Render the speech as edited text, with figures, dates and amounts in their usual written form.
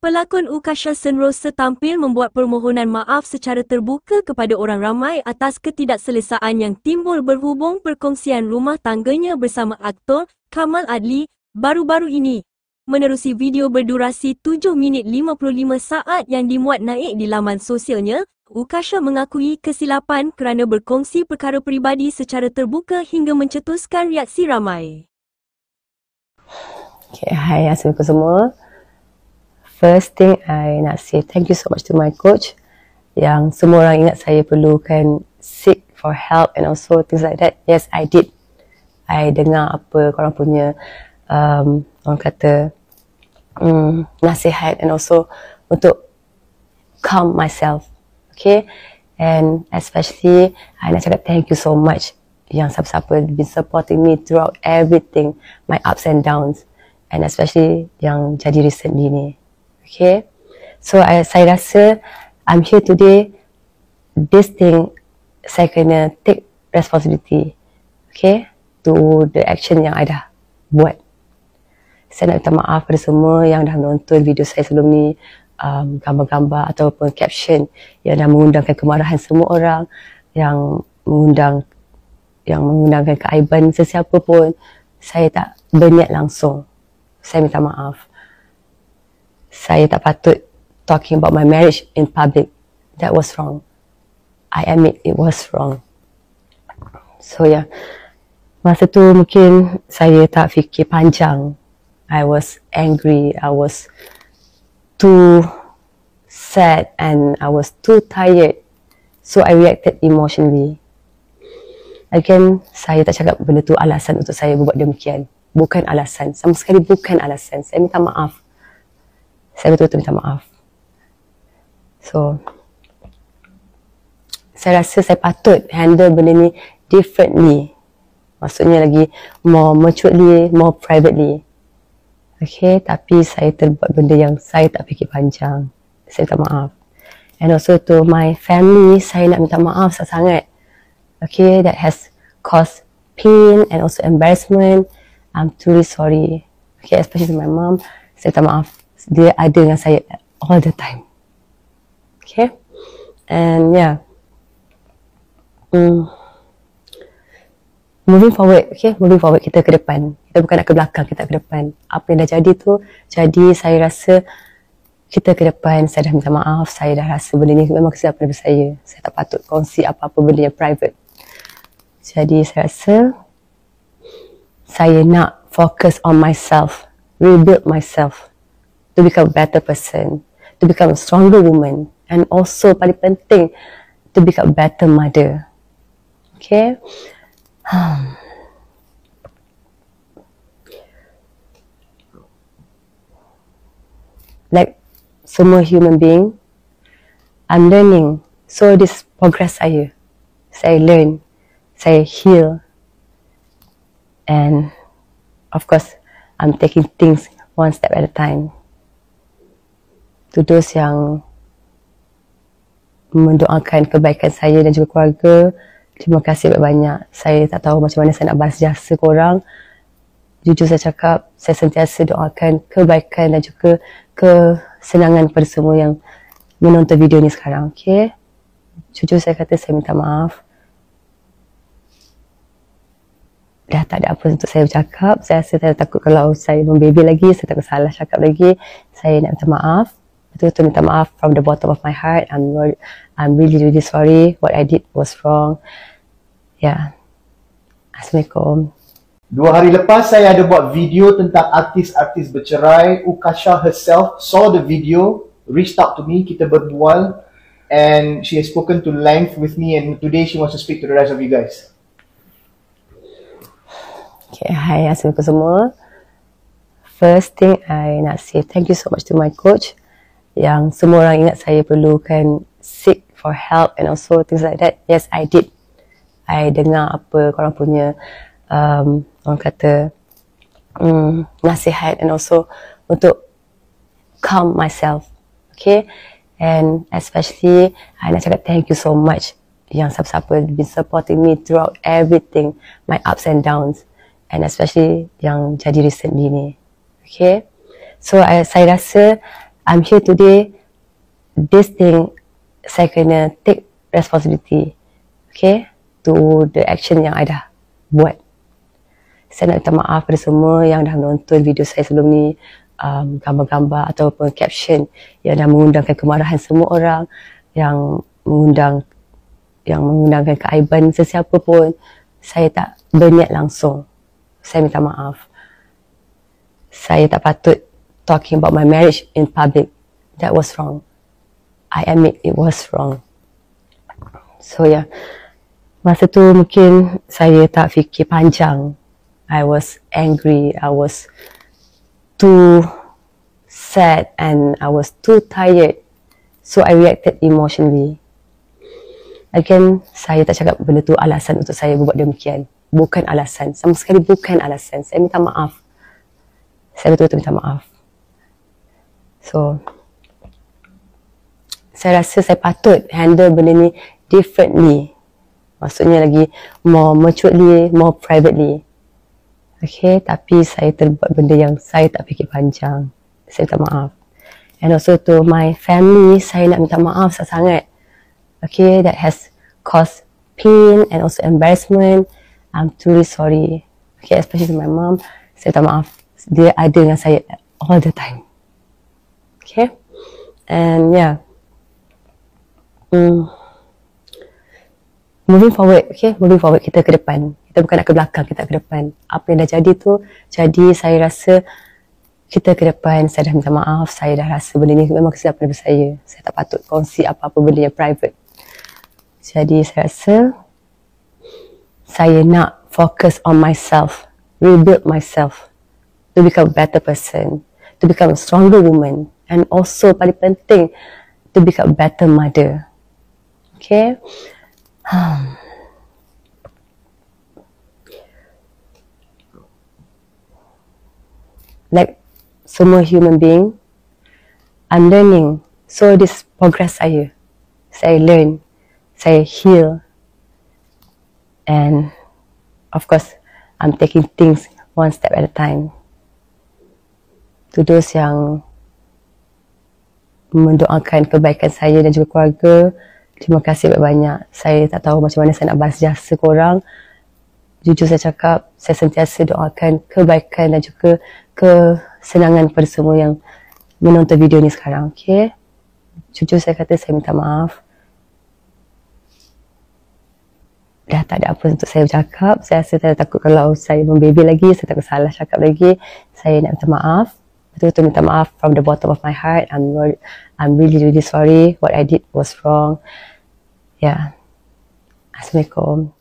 Pelakon Ukasha Senrosa tampil membuat permohonan maaf secara terbuka kepada orang ramai atas ketidakselesaan yang timbul berhubung perkongsian rumah tangganya bersama aktor Kamal Adli baru-baru ini. Menerusi video berdurasi 7 minit 55 saat yang dimuat naik di laman sosialnya, Ukasha mengakui kesilapan kerana berkongsi perkara peribadi secara terbuka hingga mencetuskan reaksi ramai. Okay, hai, assalamualaikum semua. First thing, I nak say thank you so much to my coach yang semua orang ingat saya perlukan seek for help and also things like that. Yes, I did. I dengar apa korang punya orang kata nasihat and also untuk calm myself. Okay, and especially I nak cakap thank you so much yang siapa-siapa been supporting me throughout everything, my ups and downs, and especially yang jadi recently ni. Okay, so saya rasa I'm here today. This thing saya kena take responsibility, okay, to the action yang I dah buat. Saya nak minta maaf kepada semua yang dah menonton video saya sebelum ni, gambar-gambar ataupun caption yang dah mengundangkan kemarahan semua orang, yang mengundangkan keaiban sesiapa pun. Saya tak berniat langsung. Saya minta maaf. Saya tak patut talking about my marriage in public. That was wrong. I admit it was wrong. So yeah, masa tu mungkin saya tak fikir panjang. I was angry, I was too sad and I was too tired. So I reacted emotionally. Again, saya tak cakap benda tu alasan untuk saya buat demikian. Bukan alasan, sama sekali bukan alasan. Saya minta maaf. Saya betul-betul minta maaf. So, saya rasa saya patut handle benda ni differently. Maksudnya lagi more maturely, more privately. Okay, tapi saya terbuat benda yang saya tak fikir panjang. Saya minta maaf. And also to my family, saya nak minta maaf sangat-sangat. Okay, that has caused pain and also embarrassment. I'm truly sorry. Okay, especially to my mom. Saya minta maaf. Dia ada dengan saya all the time. Okay, and yeah, moving forward, okay, moving forward, kita ke depan. Kita bukan nak ke belakang, kita ke depan. Apa yang dah jadi tu jadi. Saya rasa kita ke depan. Saya dah minta maaf. Saya dah rasa benda ni memang kesilapan daripada saya. Saya tak patut kongsi apa-apa benda yang private. Jadi saya rasa saya nak focus on myself, rebuild myself, to become a better person, to become a stronger woman, and also paling penting, to become a better mother. Okay? Like semua human being, I'm learning. So this progress saya. Saya learn, saya heal, and of course, I'm taking things one step at a time. To those yang mendoakan kebaikan saya dan juga keluarga, terima kasih banyak-banyak. Saya tak tahu macam mana saya nak balas jasa korang. Jujur saya cakap, saya sentiasa doakan kebaikan dan juga kesenangan kepada semua yang menonton video ni sekarang. Okay? Jujur saya kata saya minta maaf. Dah tak ada apa untuk saya bercakap. Saya rasa saya takut kalau saya membebel lagi, saya takut salah cakap lagi. Saya nak minta maaf. Betul-betul minta maaf from the bottom of my heart. I'm really, really sorry. What I did was wrong. Yeah. Assalamualaikum. 2 hari lepas saya ada buat video tentang artis-artis bercerai. Ukasha herself saw the video, reached out to me, kita berbual, and she has spoken to length with me, and today she wants to speak to the rest of you guys. Okay, hai, assalamualaikum semua. First thing, I nak say thank you so much to my coach yang semua orang ingat saya perlukan seek for help and also things like that. Yes, I did. I dengar apa korang punya orang kata nasihat and also untuk calm myself. Okay, and especially I nak cakap thank you so much yang siapa-siapa been supporting me throughout everything, my ups and downs, and especially yang jadi recently ni. Okay, so saya rasa I'm here today. This thing, saya kena take responsibility, okay, to the action yang I dah buat. Saya nak minta maaf kepada semua yang dah menonton video saya sebelum ni, gambar-gambar ataupun caption yang dah mengundangkan kemarahan semua orang, yang mengundangkan keaiban sesiapa pun. Saya tak berniat langsung. Saya minta maaf. Saya tak patut talking about my marriage in public. That was wrong. I admit it was wrong. So yeah, masa tu mungkin saya tak fikir panjang. I was angry, I was too sad and I was too tired. So I reacted emotionally. Again, saya tak cakap benda tu alasan untuk saya buat demikian. Bukan alasan, sama sekali bukan alasan. Saya minta maaf. Saya betul-betul minta maaf. So, saya rasa saya patut handle benda ni differently. Maksudnya lagi more maturely, more privately. Okay, tapi saya terbuat benda yang saya tak fikir panjang. Saya minta maaf. And also to my family, saya nak minta maaf sangat-sangat. Okay, that has caused pain and also embarrassment. I'm truly sorry. Okay, especially to my mom. Saya minta maaf. Dia ada dengan saya all the time. Okay, and yeah. Moving forward, okay, moving forward, kita ke depan. Kita bukan nak ke belakang, kita ke depan. Apa yang dah jadi tu, jadi saya rasa kita ke depan. Saya dah minta maaf, saya dah rasa benda ni memang kesilapan daripada saya. Saya tak patut kongsi apa-apa benda yang private. Jadi saya rasa saya nak focus on myself, rebuild myself, to become a better person, to become a stronger woman, and also paling penting, to become a better mother. Okay? Like semua human being, I'm learning. So this progress saya. Saya learn, saya heal, and of course, I'm taking things one step at a time. To those yang mendoakan kebaikan saya dan juga keluarga, terima kasih banyak-banyak. Saya tak tahu macam mana saya nak balas jasa korang. Jujur saya cakap, saya sentiasa doakan kebaikan dan juga kesenangan kepada semua yang menonton video ni sekarang. Okay? Jujur saya kata, saya minta maaf. Dah tak ada apa untuk saya cakap. Saya rasa saya takut kalau saya membebel lagi, saya takut salah cakap lagi. Saya nak minta maaf. Betul-betul minta maaf from the bottom of my heart. I'm really, really sorry. What I did was wrong. Yeah. Assalamualaikum.